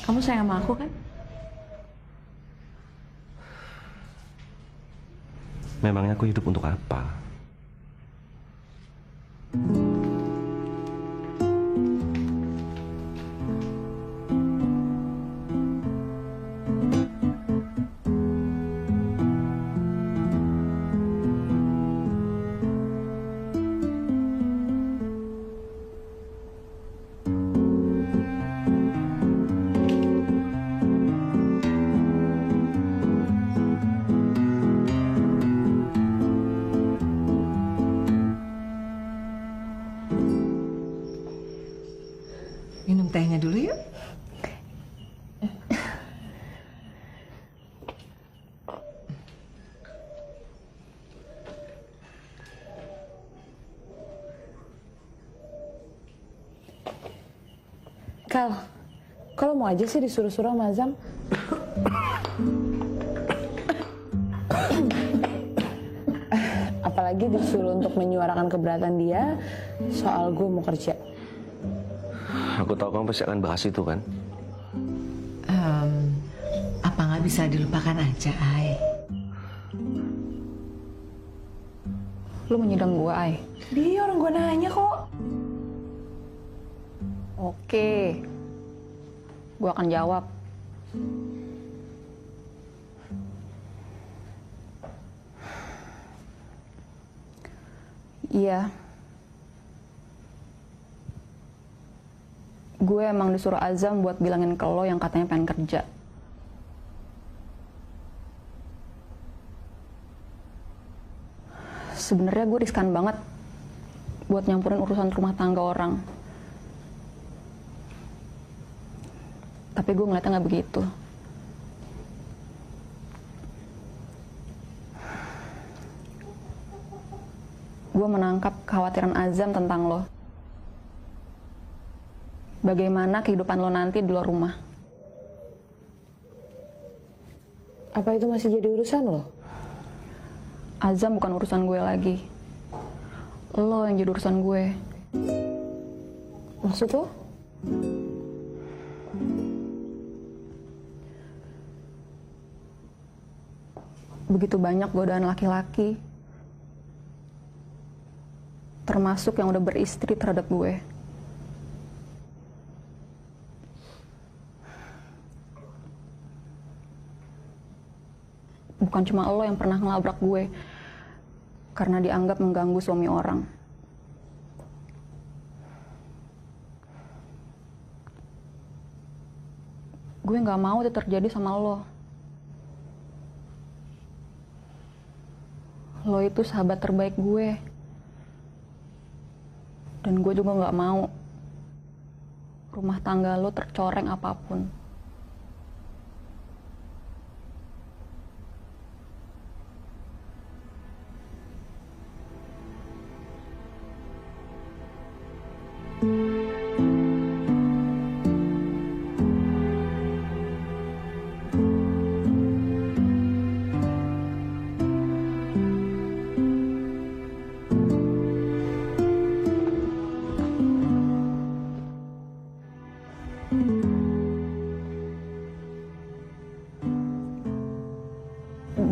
Kamu sayang sama aku kan? Memangnya aku hidup untuk apa? Minum tehnya dulu yuk. Kal, kalau mau aja sih disuruh-suruh sama Azam. Apalagi disuruh untuk menyuarakan keberatan dia soal gue mau kerja. Aku tahu kamu pasti akan bahas itu kan? Apa nggak bisa dilupakan aja, Ai? Lu mau nyidam gue, Ay? Dia orang gue nanya kok. Oke, gue akan jawab. Iya. Gue emang disuruh Azam buat bilangin ke lo yang katanya pengen kerja. Sebenarnya gue riskan banget buat nyampurin urusan rumah tangga orang. Tapi gue ngeliatnya nggak begitu. Gue menangkap kekhawatiran Azam tentang lo. Bagaimana kehidupan lo nanti di luar rumah. Apa itu masih jadi urusan lo? Azam bukan urusan gue lagi. Lo yang jadi urusan gue. Maksud lo? Begitu banyak godaan laki-laki, termasuk yang udah beristri terhadap gue. Bukan cuma lo yang pernah ngelabrak gue karena dianggap mengganggu suami orang. Gue gak mau itu terjadi sama lo. Lo itu sahabat terbaik gue. Dan gue juga gak mau rumah tangga lo tercoreng apapun.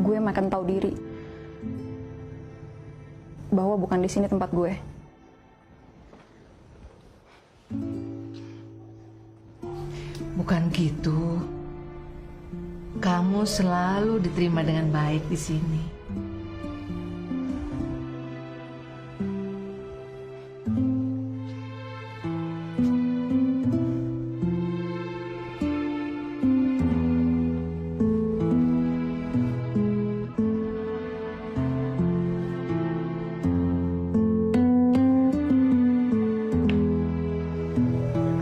Gue makin tahu diri bahwa bukan di sini tempat gue. Bukan gitu. Kamu selalu diterima dengan baik di sini.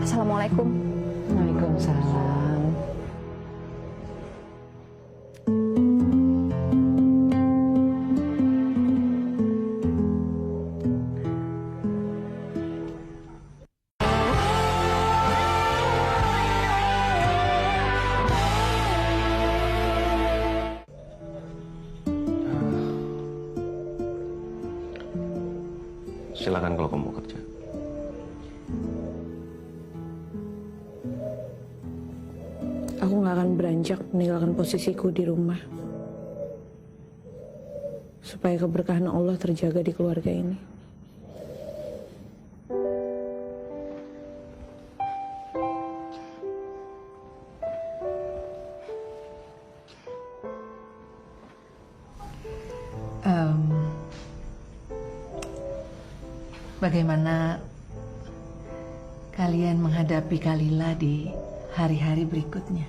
Assalamualaikum. Waalaikumsalam. Silakan kalau kamu mau kerja. aku nggak akan beranjak meninggalkan posisiku di rumah. Supaya keberkahan Allah terjaga di keluarga ini. Bagaimana kalian menghadapi Kalila di hari-hari berikutnya?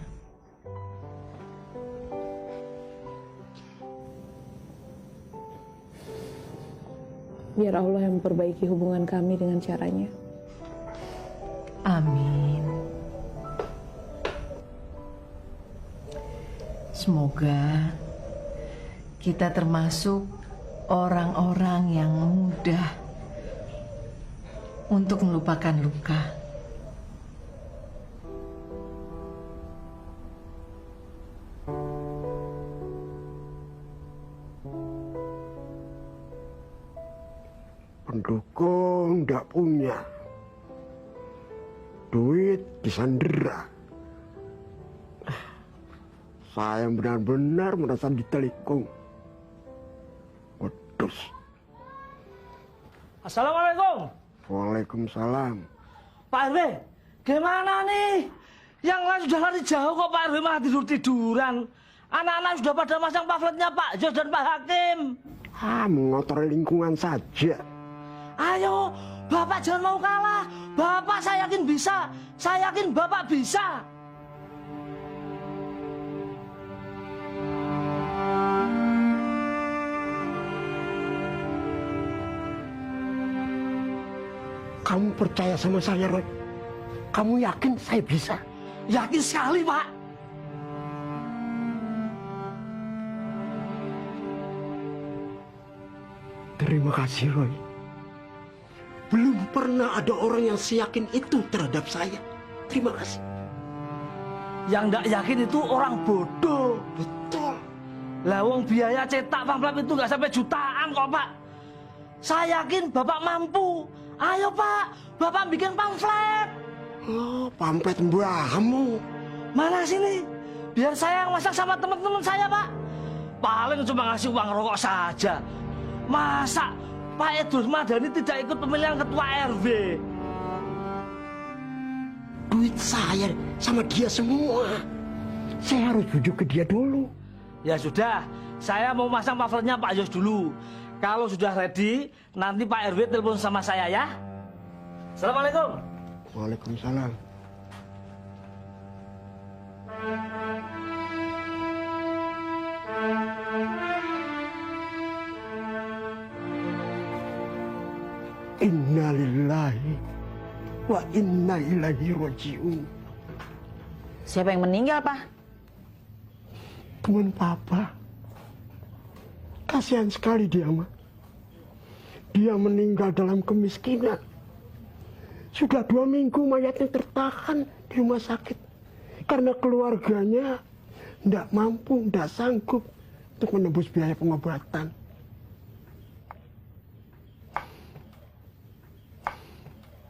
Biar Allah yang memperbaiki hubungan kami dengan caranya. Amin. Semoga kita termasuk orang-orang yang mudah untuk melupakan luka. Pendukung ndak punya duit disandera. Saya benar-benar merasa ditelikung. Wedus. Assalamualaikum. Waalaikumsalam. Pak RW, gimana nih? Yang lain sudah lari jauh kok Pak RW malah tidur-tiduran. Anak-anak sudah pada masang pamfletnya Pak Jos dan Pak Hakim. Mengotori lingkungan saja. Ayo, Bapak jangan mau kalah. Bapak saya yakin bisa. Saya yakin Bapak bisa. Kamu percaya sama saya, Roy? Kamu yakin saya bisa? Yakin sekali, Pak. Terima kasih, Roy. Belum pernah ada orang yang seyakin itu terhadap saya. Terima kasih. Yang nggak yakin itu orang bodoh. Betul. Lah wong biaya cetak pamflet itu nggak sampai jutaan kok, Pak. Saya yakin Bapak mampu. Ayo Pak, Bapak bikin pamflet. Oh, pamflet mbahmu. Mana sini? Biar saya yang masak sama teman-teman saya, Pak. Paling cuma ngasih uang rokok saja. Masa Pak Idrus Madani tidak ikut pemilihan ketua RW? Duit saya sama dia semua. Saya harus bujuk ke dia dulu. Ya sudah, saya mau masang pamfletnya Pak Yos dulu. Kalau sudah ready, nanti Pak RW telepon sama saya ya. Assalamualaikum. Waalaikumsalam. Inna lillahi wa inna ilaihi raji'un. Siapa yang meninggal, Pak? Teman Papa. Kasihan sekali dia, Ma. Dia meninggal dalam kemiskinan. Sudah 2 minggu mayatnya tertahan di rumah sakit. Karena keluarganya tidak mampu, tidak sanggup untuk menembus biaya pengobatan.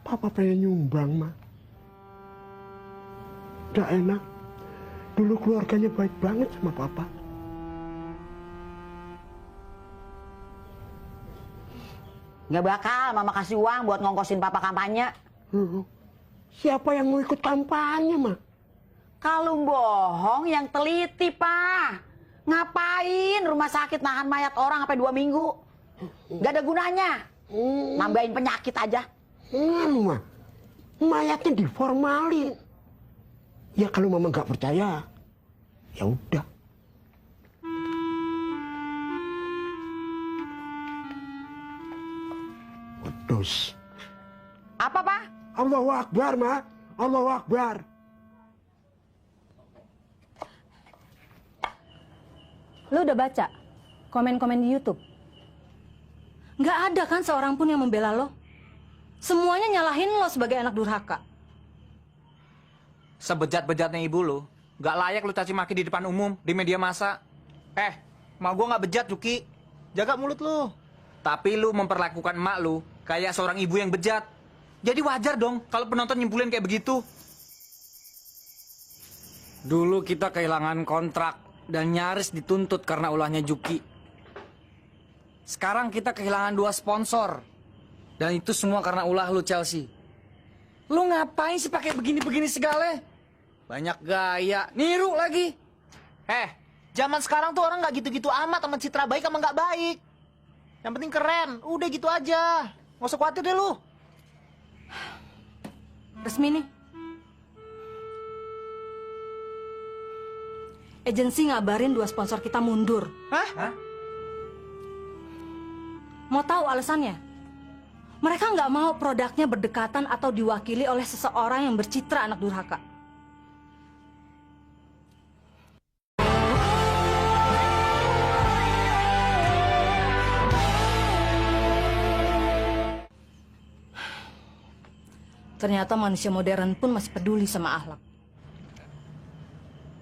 Papa pengen nyumbang, Ma. Tidak enak. Dulu keluarganya baik banget sama Papa. Nggak bakal Mama kasih uang buat ngongkosin Papa kampanye. Siapa yang mau ikut kampanye, Ma? Kalau bohong yang teliti, Pak. Ngapain rumah sakit nahan mayat orang sampai 2 minggu? Nggak ada gunanya. Nambahin penyakit aja. Ma. Mayatnya diformalin. Ya kalau Mama nggak percaya, ya udah. Wedus. Apa, Pak? Allahu Akbar, Ma. Allahu Akbar. Lo udah baca komen-komen di YouTube? Nggak ada kan seorang pun yang membela lo? Semuanya nyalahin lo sebagai anak durhaka. Sebejat-bejatnya ibu lu, gak layak lu caci maki di depan umum, di media massa. Emak gua gak bejat, Juki. Jaga mulut lu. Tapi lu memperlakukan emak lu kayak seorang ibu yang bejat. Jadi wajar dong kalau penonton nyimpulin kayak begitu. Dulu kita kehilangan kontrak dan nyaris dituntut karena ulahnya Juki. Sekarang kita kehilangan 2 sponsor. Dan itu semua karena ulah lu, Chelsea. Lu ngapain sih pakai begini-begini segala? Banyak gaya, niru lagi. Zaman sekarang tuh orang nggak gitu-gitu amat sama citra baik sama nggak baik. Yang penting keren, udah gitu aja. Nggak usah khawatir deh lu. Resmi nih. Agensi ngabarin 2 sponsor kita mundur. Hah? Mau tahu alasannya? Mereka nggak mau produknya berdekatan atau diwakili oleh seseorang yang bercitra anak durhaka. Ternyata manusia modern pun masih peduli sama akhlak.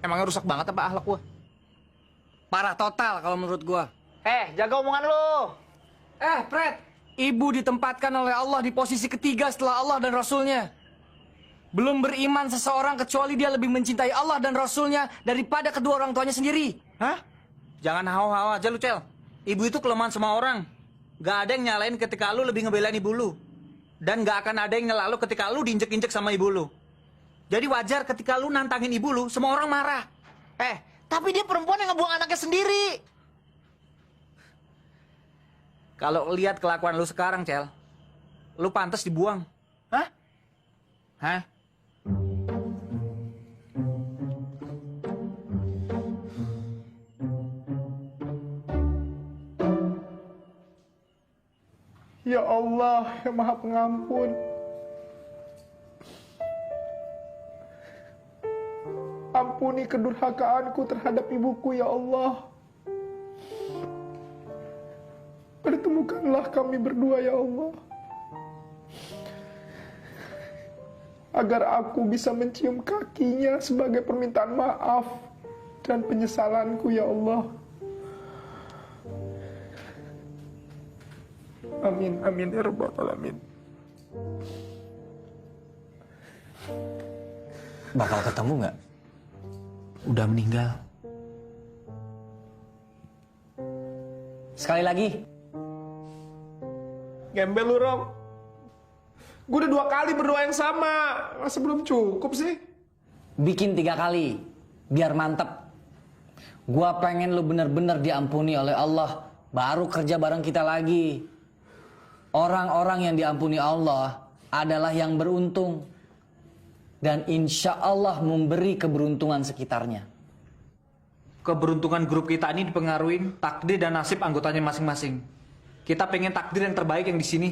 Emangnya rusak banget apa akhlak gua? Parah total kalau menurut gua. Jaga omongan lu. Fred, ibu ditempatkan oleh Allah di posisi ketiga setelah Allah dan Rasulnya. Belum beriman seseorang kecuali dia lebih mencintai Allah dan Rasulnya daripada kedua orang tuanya sendiri. Hah? Jangan hawa-hawa aja lu, Cel. Ibu itu kelemahan semua orang. Gak ada yang nyalain ketika lu lebih ngebelain ibu lu. Dan gak akan ada yang nyela lu ketika lu diinjek-injek sama ibu lu. Jadi wajar ketika lu nantangin ibu lu, semua orang marah. Tapi dia perempuan yang ngebuang anaknya sendiri. Kalau lihat kelakuan lu sekarang, Cel, lu pantas dibuang. Hah? Ya Allah yang Maha Pengampun, ampuni kedurhakaanku terhadap ibuku ya Allah. Pertemukanlah kami berdua ya Allah, agar aku bisa mencium kakinya sebagai permintaan maaf dan penyesalanku ya Allah. Amin, amin ya Rabbal Alamin. Bakal ketemu nggak? Udah meninggal. Sekali lagi. Gembel lu, Rom. Gue udah 2 kali berdoa yang sama. Masa belum cukup sih? Bikin 3 kali, biar mantep. Gua pengen lu bener-bener diampuni oleh Allah, baru kerja bareng kita lagi. Orang-orang yang diampuni Allah adalah yang beruntung. Dan insya Allah memberi keberuntungan sekitarnya. Keberuntungan grup kita ini dipengaruhi takdir dan nasib anggotanya masing-masing. Kita pengen takdir yang terbaik yang di sini.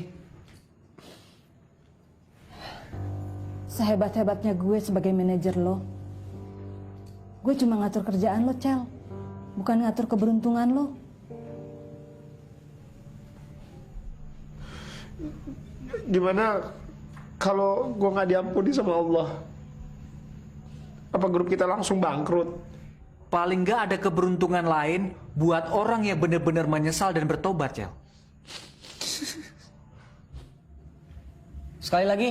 Sehebat-hebatnya gue sebagai manajer lo, gue cuma ngatur kerjaan lo, Cel. Bukan ngatur keberuntungan lo. Gimana kalau gue nggak diampuni sama Allah? Apa grup kita langsung bangkrut? Paling nggak ada keberuntungan lain buat orang yang benar-benar menyesal dan bertobat, Cel. Sekali lagi.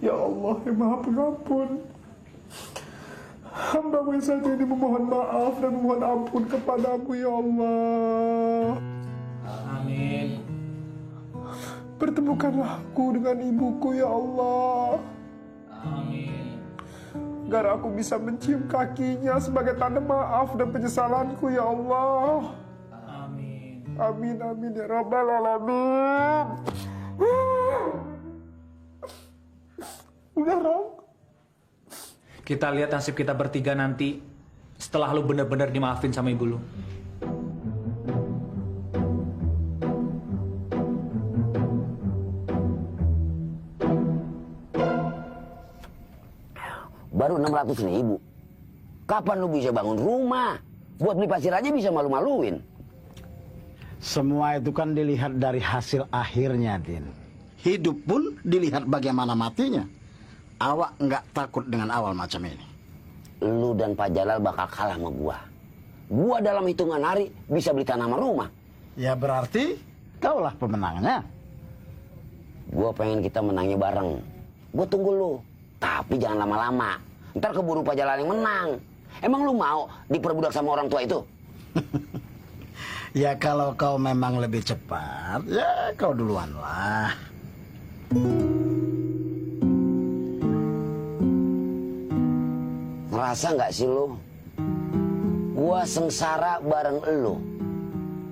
Ya Allah yang Maha Pengampun, hamba-Mu yang saat ini memohon maaf dan memohon ampun kepadamu ya Allah. Amin. Pertemukanlah aku dengan ibuku ya Allah. Amin. Agar aku bisa mencium kakinya sebagai tanda maaf dan penyesalanku ya Allah. Amin. Amin amin ya Rabbal Alamin. Udah, Rom. Kita lihat nasib kita bertiga nanti setelah lu benar-benar dimaafin sama ibu lu. Baru 600.000. Kapan lu bisa bangun rumah? Buat beli pasir aja bisa malu-maluin. Semua itu kan dilihat dari hasil akhirnya, Din. Hidup pun dilihat bagaimana matinya. Awak nggak takut dengan awal macam ini? Lu dan Pak Jalal bakal kalah sama gua. gua dalam hitungan hari bisa beli tanah sama rumah. Ya berarti kaulah pemenangnya. Gua pengen kita menangnya bareng. Gua tunggu lu. Tapi jangan lama-lama. Ntar keburu Pak Jalal yang menang. Emang lu mau diperbudak sama orang tua itu? Ya kalau kau memang lebih cepat, ya kau duluan lah. Ngerasa nggak sih lu? Gua sengsara bareng lu.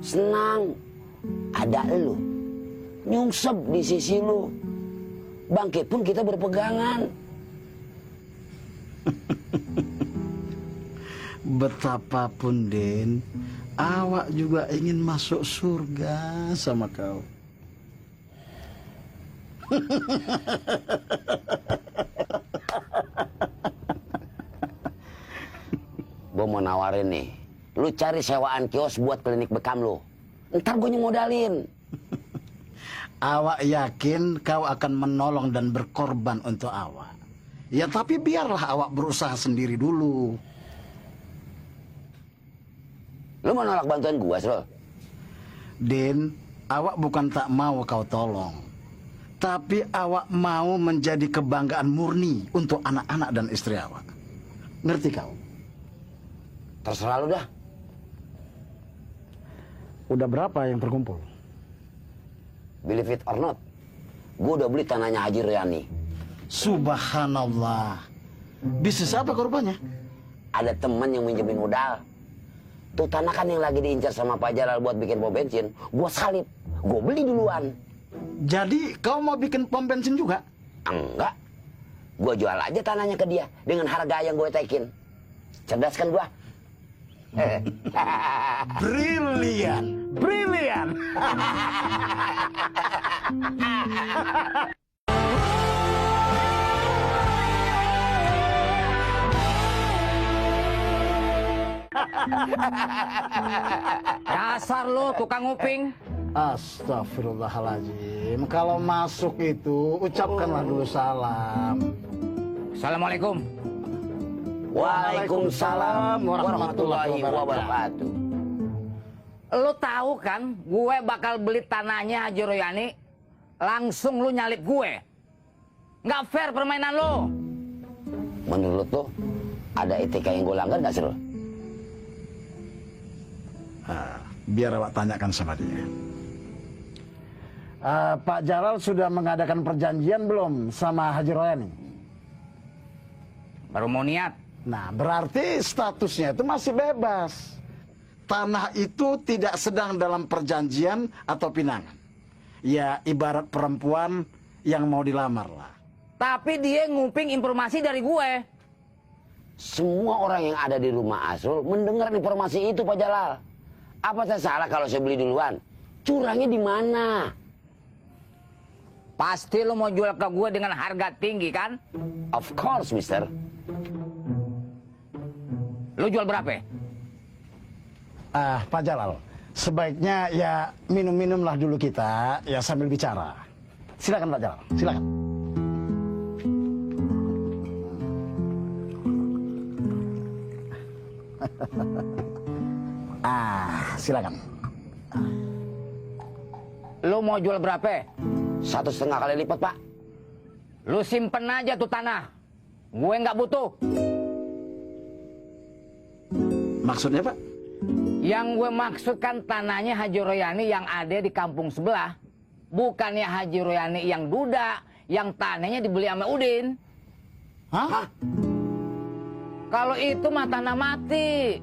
Senang ada lu. Nyungsep di sisi lu. Bangkit pun kita berpegangan. Betapapun, Din, awak juga ingin masuk surga sama kau. Gue mau nawarin nih, lu cari sewaan kios buat klinik bekam lu. Ntar gue nyemodalin. Awak yakin kau akan menolong dan berkorban untuk awak. Ya tapi biarlah awak berusaha sendiri dulu. Lu mau nolak bantuan gue, Srul? Din, awak bukan tak mau kau tolong. Tapi awak mau menjadi kebanggaan murni untuk anak-anak dan istri awak. Ngerti kau? Terserah lu dah. Udah berapa yang terkumpul? Believe it or not, gue udah beli tanahnya Haji Royani. Subhanallah. Bisnis apa korbannya? Ada temen yang minjemin modal. Tuh tanah kan yang lagi diincar sama Pak Jalal buat bikin pom bensin. Gue salip, gue beli duluan. Jadi kau mau bikin pom bensin juga? Enggak. Gue jual aja tanahnya ke dia dengan harga yang gue tekin. Cerdas kan gue? Brilian, brilian. Dasar lu tukang nguping. Astagfirullahaladzim. Kalau masuk itu ucapkanlah dulu salam. Assalamualaikum. Waalaikumsalam warahmatullahi wabarakatuh. Lu tahu kan gue bakal beli tanahnya Haji Royani, langsung lu nyalip gue. Nggak fair permainan lu. Menurut lo ada etika yang gue langgar nggak, Srul? Biar awak tanyakan sama dia. Pak Jalal sudah mengadakan perjanjian belum sama Haji Royani? Baru mau niat. Nah, berarti statusnya itu masih bebas. Tanah itu tidak sedang dalam perjanjian atau pinangan. Ya, ibarat perempuan yang mau dilamar lah. Tapi dia nguping informasi dari gue. Semua orang yang ada di rumah Asrul mendengar informasi itu, Pak Jalal. Apa saya salah kalau saya beli duluan? Curangnya di mana? Pasti lu mau jual ke gue dengan harga tinggi kan? Of course, mister. Lu jual berapa? Pak Jalal, sebaiknya ya minum-minumlah dulu kita, ya sambil bicara. Silakan Pak Jalal, silakan. Silakan. Lu mau jual berapa? 1,5 kali lipat, Pak. Lu simpen aja tuh tanah. Gue nggak butuh. Maksudnya, Pak? Yang gue maksudkan tanahnya Haji Royani yang ada di kampung sebelah. Bukannya Haji Royani yang duda, yang tanahnya dibeli sama Udin. Hah? Kalau itu mah tanah mati.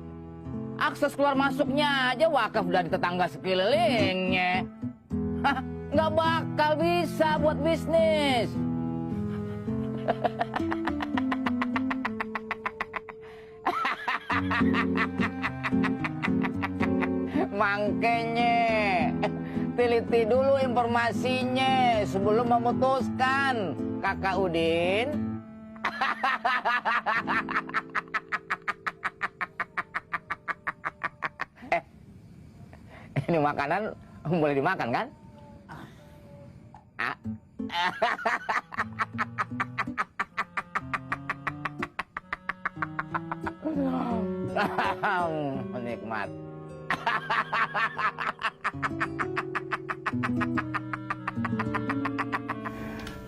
Akses keluar masuknya aja wakaf dari tetangga sekelilingnya. Hah, nggak bakal bisa buat bisnis. Makanya teliti dulu informasinya sebelum memutuskan, Kakak Udin. Ini makanan boleh dimakan kan? Menikmati. amat.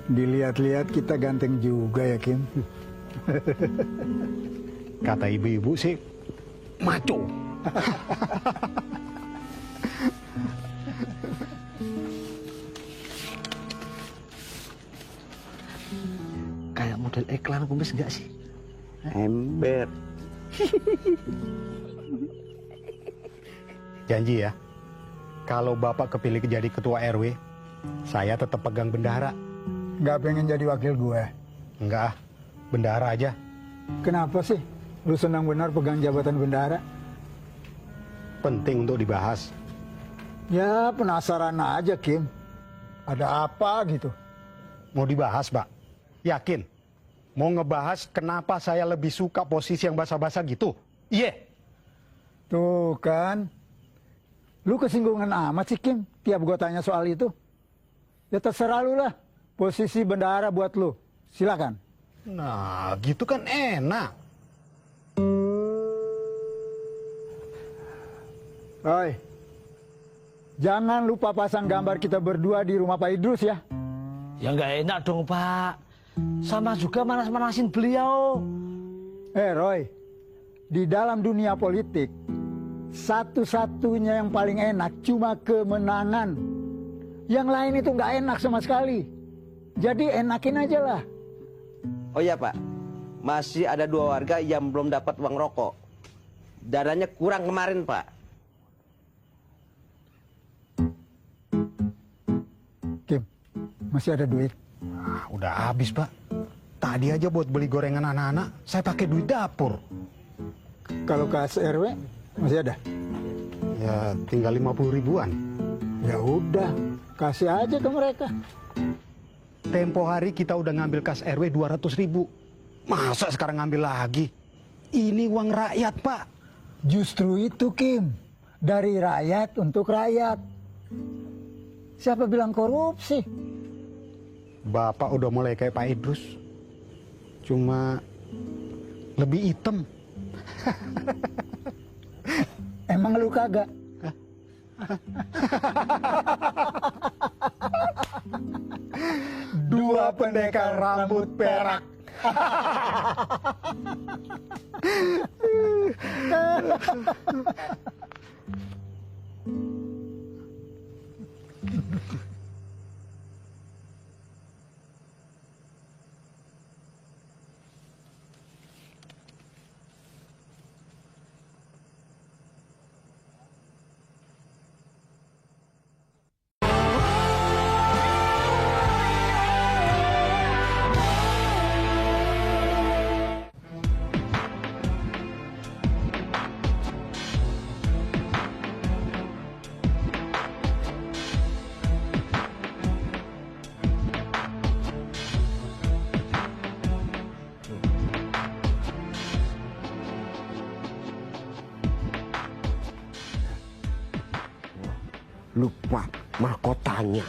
Dilihat-lihat kita ganteng juga ya, Kim. Kata ibu-ibu sih, maco. Kayak model iklan kumis enggak sih? Ember. Janji ya, kalau Bapak kepilih jadi ketua RW, saya tetap pegang bendahara. Nggak pengen jadi wakil gue? Enggak, bendahara aja. Kenapa sih? Lu senang benar pegang jabatan bendahara? Penting untuk dibahas. Ya, penasaran aja, Kim. Ada apa gitu? Mau dibahas, Pak? Yakin? Mau ngebahas kenapa saya lebih suka posisi yang basa-basa gitu? Iya. Tuh kan. Lu kesinggungan amat sih, Kim. Tiap gue tanya soal itu. Ya terserah lu lah. Posisi bendahara buat lu. Silakan. Nah, gitu kan enak. Oi. Jangan lupa pasang gambar kita berdua di rumah Pak Idrus ya. Ya nggak enak dong, Pak. Sama juga manas-manasin beliau. Roy, di dalam dunia politik, satu-satunya yang paling enak cuma kemenangan. Yang lain itu nggak enak sama sekali. Jadi enakin aja lah. Oh iya Pak, masih ada 2 warga yang belum dapat uang rokok. Dananya kurang kemarin Pak. Kim, masih ada duit? Udah habis Pak. Tadi aja buat beli gorengan anak-anak, saya pakai duit dapur. Kalau kas RW masih ada? Ya tinggal 50 ribuan. Ya udah, kasih aja ke mereka. Tempo hari kita udah ngambil kas RW 200 ribu. Masa sekarang ngambil lagi? Ini uang rakyat, Pak. Justru itu, Kim. Dari rakyat untuk rakyat. Siapa bilang korupsi? Bapak udah mulai kayak Pak Idrus. Cuma lebih hitam. Emang lu kagak? Dua pendekar rambut perak. Lupa mahkotanya.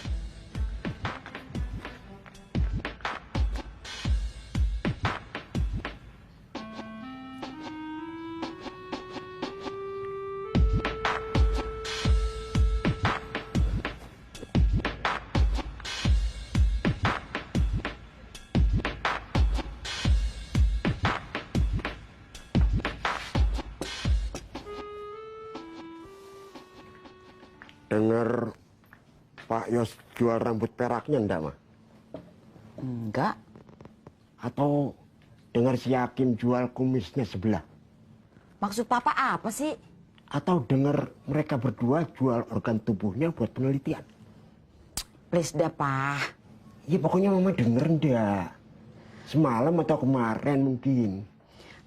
Dengar Pak Yos jual rambut peraknya enggak, Ma? Enggak. Atau dengar si Hakim jual kumisnya sebelah? Maksud Papa apa sih? Atau dengar mereka berdua jual organ tubuhnya buat penelitian? Please dah, Pak. Ya pokoknya Mama denger ndak. Semalam atau kemarin mungkin.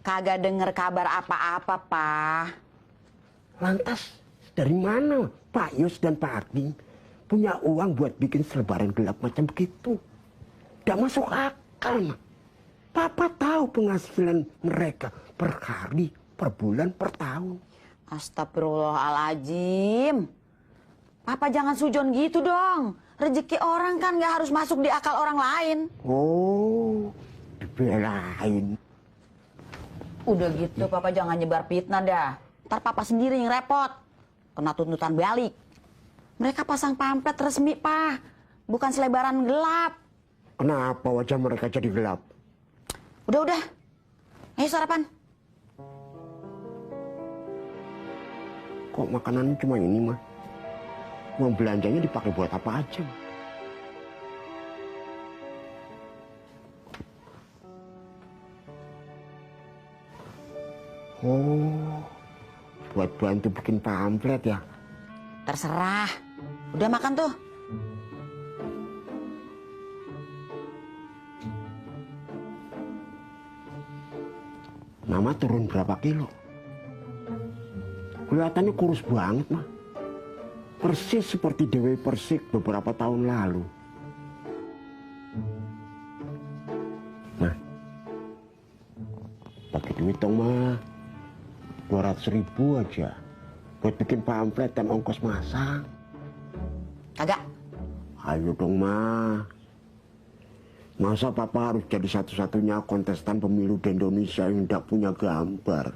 Kagak denger kabar apa-apa, Pak. Lantas dari mana Pak Yos dan Pak Hakim punya uang buat bikin selebaran gelap macam begitu? Tidak masuk akal, Ma. Papa tahu penghasilan mereka per hari, per bulan, per tahun. Astagfirullahaladzim. Papa jangan sujon gitu dong. Rezeki orang kan gak harus masuk di akal orang lain. Oh, dibelain. Udah gitu Papa jangan nyebar fitnah dah. Ntar papa sendiri yang repot. Kena tuntutan balik. Mereka pasang pamflet resmi, Pak. Bukan selebaran gelap. Kenapa wajah mereka jadi gelap? Udah. Ayo sarapan. Kok makanan cuma ini, mah? Uang belanjanya dipakai buat apa aja? Oh, buat bantu bikin pamflet ya? Terserah. Udah makan tuh. Mama turun berapa kilo? Kelihatannya kurus banget, mah. Persis seperti Dewi Persik beberapa tahun lalu. Nah, pakai duit dong, mah. 200.000 aja buat bikin pamflet dan ongkos masak. Kagak. Ayo dong, mah. Masa papa harus jadi satu-satunya kontestan pemilu di Indonesia yang tidak punya gambar?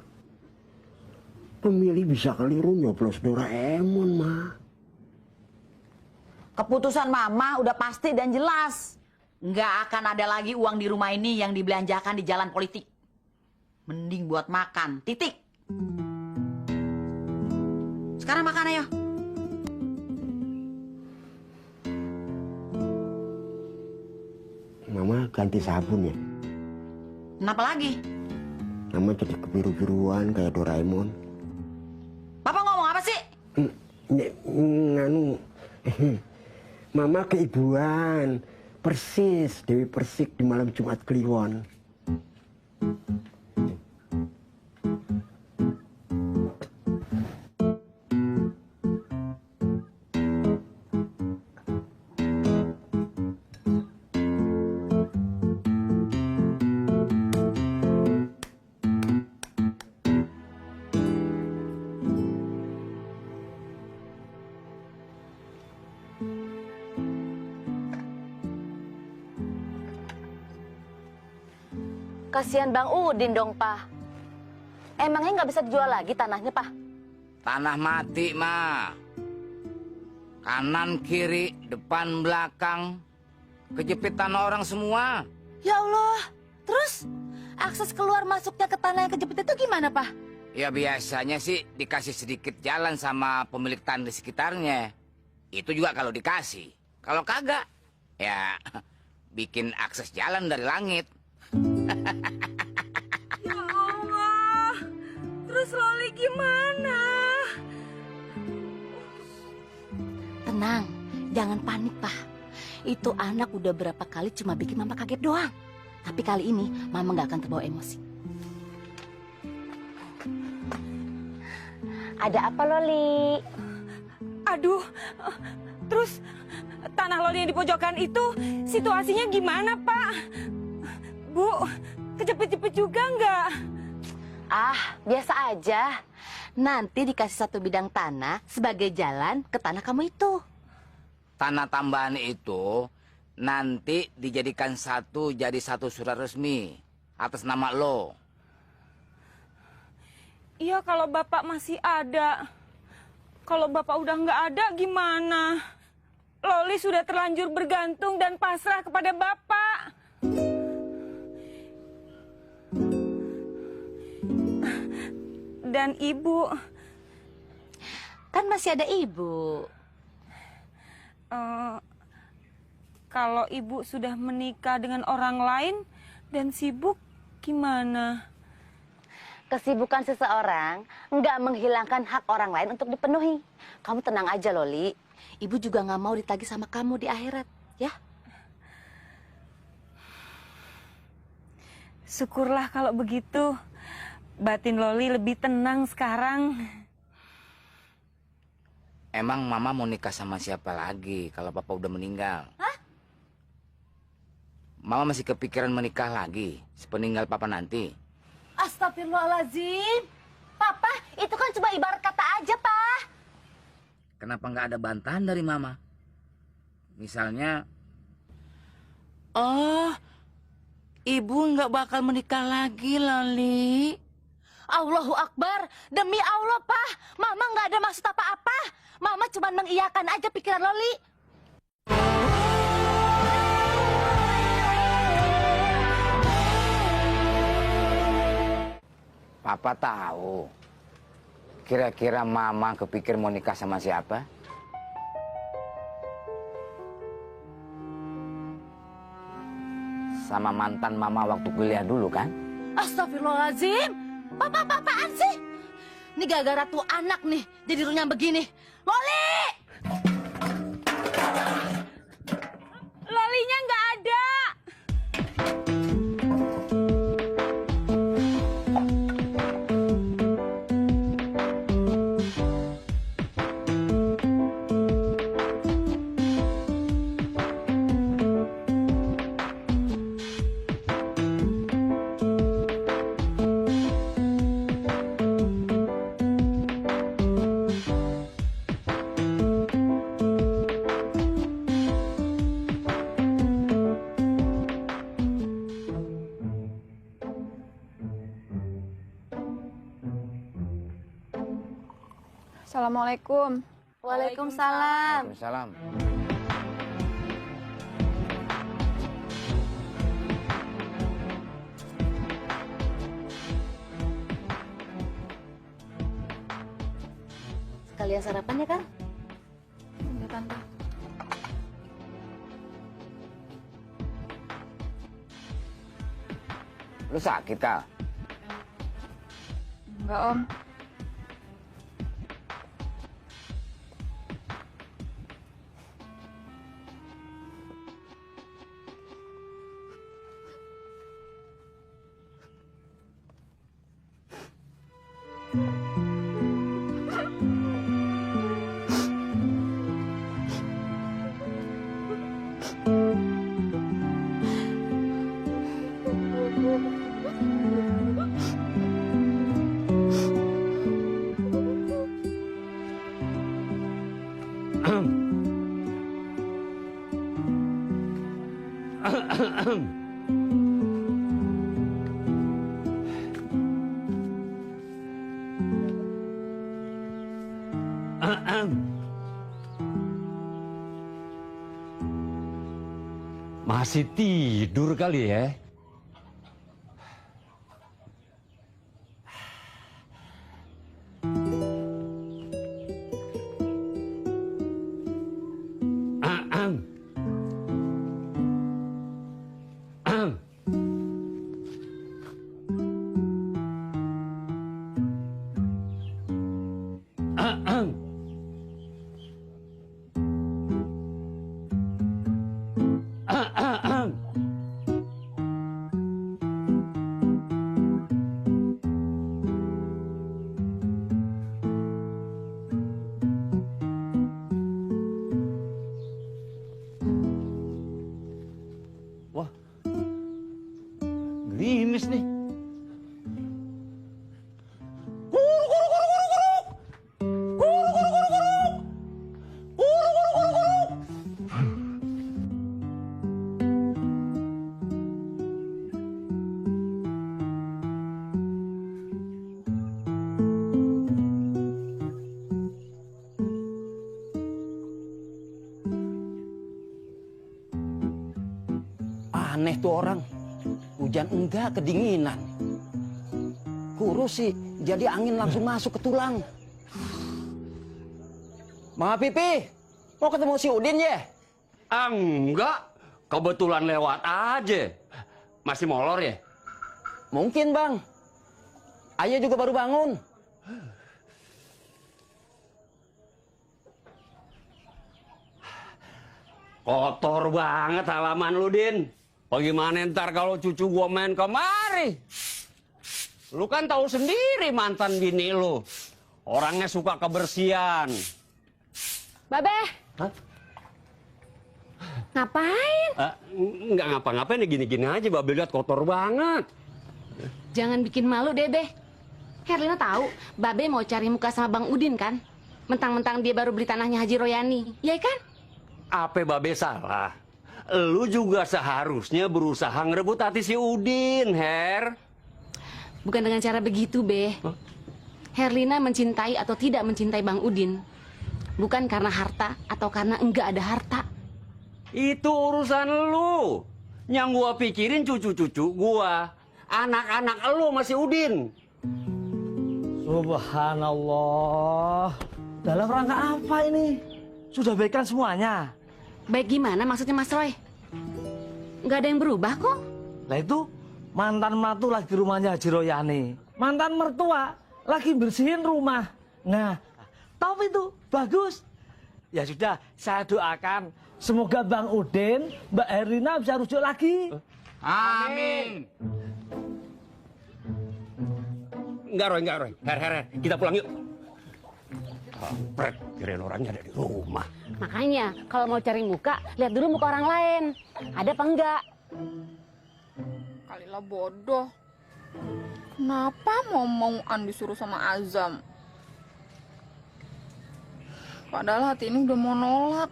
Pemilih bisa keliru nyoblos Doraemon, mah. Keputusan mama udah pasti dan jelas. Nggak akan ada lagi uang di rumah ini yang dibelanjakan di jalan politik. Mending buat makan, titik. Sekarang makan ayo. Mama ganti sabun ya? Kenapa lagi? Mama jadi kebiru-biruan kayak Doraemon. Papa ngomong apa sih? Nganu. Mama keibuan. Persis Dewi Persik di malam Jumat Kliwon. Kasihan Bang Udin dong, Pak. Emangnya nggak bisa dijual lagi tanahnya, Pak? Tanah mati, mah. Kanan, kiri, depan, belakang. Kejepit tanah orang semua. Ya Allah, terus akses keluar masuknya ke tanah yang kejepit itu gimana, Pak? Ya biasanya sih dikasih sedikit jalan sama pemilik tanah di sekitarnya. Itu juga kalau dikasih. Kalau kagak, ya bikin akses jalan dari langit. Ya Allah, terus Loli gimana? Tenang, jangan panik, Pak. Itu anak udah berapa kali cuma bikin Mama kaget doang. Tapi kali ini Mama nggak akan terbawa emosi. Ada apa, Loli? Aduh, terus tanah Loli yang di pojokan itu situasinya gimana, Pak? Bu, kejepit-jepit juga nggak? Ah, biasa aja. Nanti dikasih satu bidang tanah sebagai jalan ke tanah kamu itu. Tanah tambahan itu nanti dijadikan jadi satu surat resmi atas nama lo. Iya, kalau Bapak masih ada. Kalau Bapak udah nggak ada gimana? Loli sudah terlanjur bergantung dan pasrah kepada Bapak. Dan Ibu. Kan masih ada Ibu. Kalau Ibu sudah menikah dengan orang lain dan sibuk, gimana? Kesibukan seseorang nggak menghilangkan hak orang lain untuk dipenuhi. Kamu tenang aja, Loli. Ibu juga nggak mau ditagih sama kamu di akhirat, ya? Syukurlah kalau begitu. Batin Loli lebih tenang sekarang. Emang Mama mau nikah sama siapa lagi kalau Papa udah meninggal? Hah? Mama masih kepikiran menikah lagi sepeninggal Papa nanti? Astagfirullahaladzim. Papa, itu kan cuma ibarat kata aja, Pak. Kenapa nggak ada bantahan dari Mama? Misalnya, oh, Ibu nggak bakal menikah lagi, Loli. Allahu Akbar. Demi Allah, Pak. Mama nggak ada maksud apa-apa. Mama cuma mengiyakan aja pikiran Loli. Papa tahu. Kira-kira Mama kepikir mau nikah sama siapa? Sama mantan Mama waktu kuliah dulu kan? Astagfirullahaladzim. Papa-papaan sih? Ini gara-gara tuh anak nih jadi runyam begini. Loli! Lolinya nggak ada. Assalamualaikum. Waalaikumsalam. Waalaikumsalam. Sekalian sarapan ya, Kang? Ya, Tante. Lu sakit, Kak? Enggak, Om. Masih tidur kali ya? Wah, gerimis nih. Aneh tuh orang. Hujan enggak, kedinginan. Kurus sih, jadi angin langsung masuk ke tulang. Mama Pipi, mau ketemu si Udin ya? Enggak, kebetulan lewat aja. Masih molor ya? Mungkin bang. Ayah juga baru bangun. Kotor banget halaman lu, Din. Bagaimana ntar kalau cucu gua main kemari? Lu kan tahu sendiri mantan bini lu. Orangnya suka kebersihan. Babe. Hah? Ngapain? Nggak ngapa-ngapain, ya gini-gini aja. Babe lihat kotor banget. Jangan bikin malu, Dede. Herlina tahu, Babe mau cari muka sama Bang Udin kan? Mentang-mentang dia baru beli tanahnya Haji Royani, ya kan? Apa Babe salah? Lu juga seharusnya berusaha ngerebut hati si Udin, Her. Bukan dengan cara begitu, Be. Herlina mencintai atau tidak mencintai Bang Udin bukan karena harta atau karena enggak ada harta. Itu urusan lu. Yang gua pikirin cucu-cucu gua. Anak-anak lu masih Udin. Subhanallah. Dalam rangka apa ini? Sudah baikkan semuanya. Baik gimana maksudnya Mas Roy? Nggak ada yang berubah kok. Lah itu mantan mertua lagi rumahnya Haji Royani. Mantan mertua lagi bersihin rumah. Nah, top itu bagus. Ya sudah, saya doakan semoga Bang Udin, Mbak Herlina bisa rujuk lagi. Amin. Enggak, Roy. Her. Kita pulang yuk. Kampret, kirain orangnya ada di rumah. Makanya kalau mau cari muka, lihat dulu muka orang lain. Ada apa enggak? Kalilah bodoh. Kenapa mau-mauan disuruh sama Azam? Padahal hati ini udah mau nolak.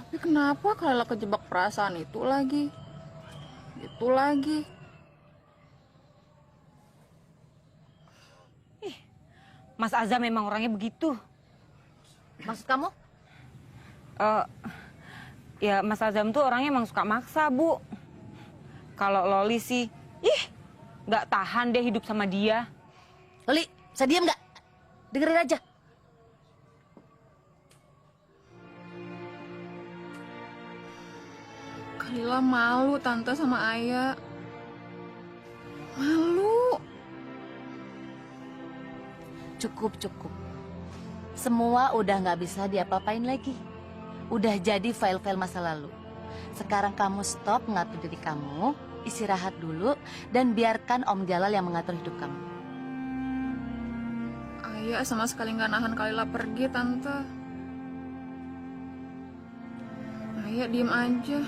Tapi kenapa Kalilah kejebak perasaan itu lagi? Itu lagi. Mas Azam memang orangnya begitu. Maksud kamu? Ya Mas Azam tuh orangnya emang suka maksa, Bu. Kalau Loli sih, nggak tahan deh hidup sama dia. Loli, bisa diam nggak? Dengerin aja. Kalilah malu Tante sama Ayah. Malu. Cukup. Semua udah nggak bisa diapa-apain lagi. Udah jadi file-file masa lalu. Sekarang kamu stop ngatur diri kamu, istirahat dulu, dan biarkan Om Jalal yang mengatur hidup kamu. Ayah sama sekali nggak nahan Kalilah pergi, Tante. Ayah diem aja.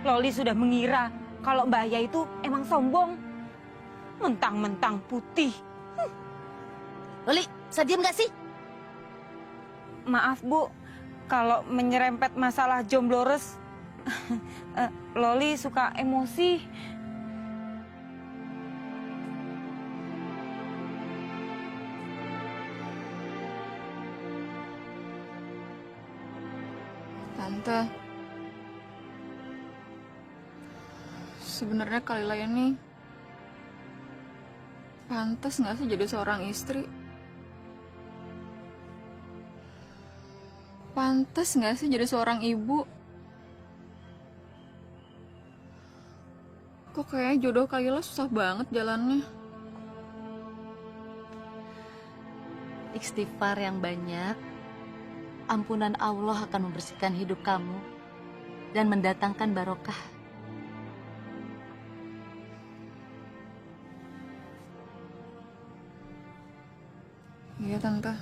Loli sudah mengira kalau Mbak Ayah itu emang sombong. Mentang-mentang putih. Loli, bisa diem nggak sih? Maaf, Bu. Kalau menyerempet masalah jomblores, Loli suka emosi. Tante, sebenarnya Kalilah ini pantas nggak sih jadi seorang istri? Pantas nggak sih jadi seorang ibu? Kok kayaknya jodoh Kalilah susah banget jalannya. Istighfar yang banyak, ampunan Allah akan membersihkan hidup kamu dan mendatangkan barokah. Iya, Tante.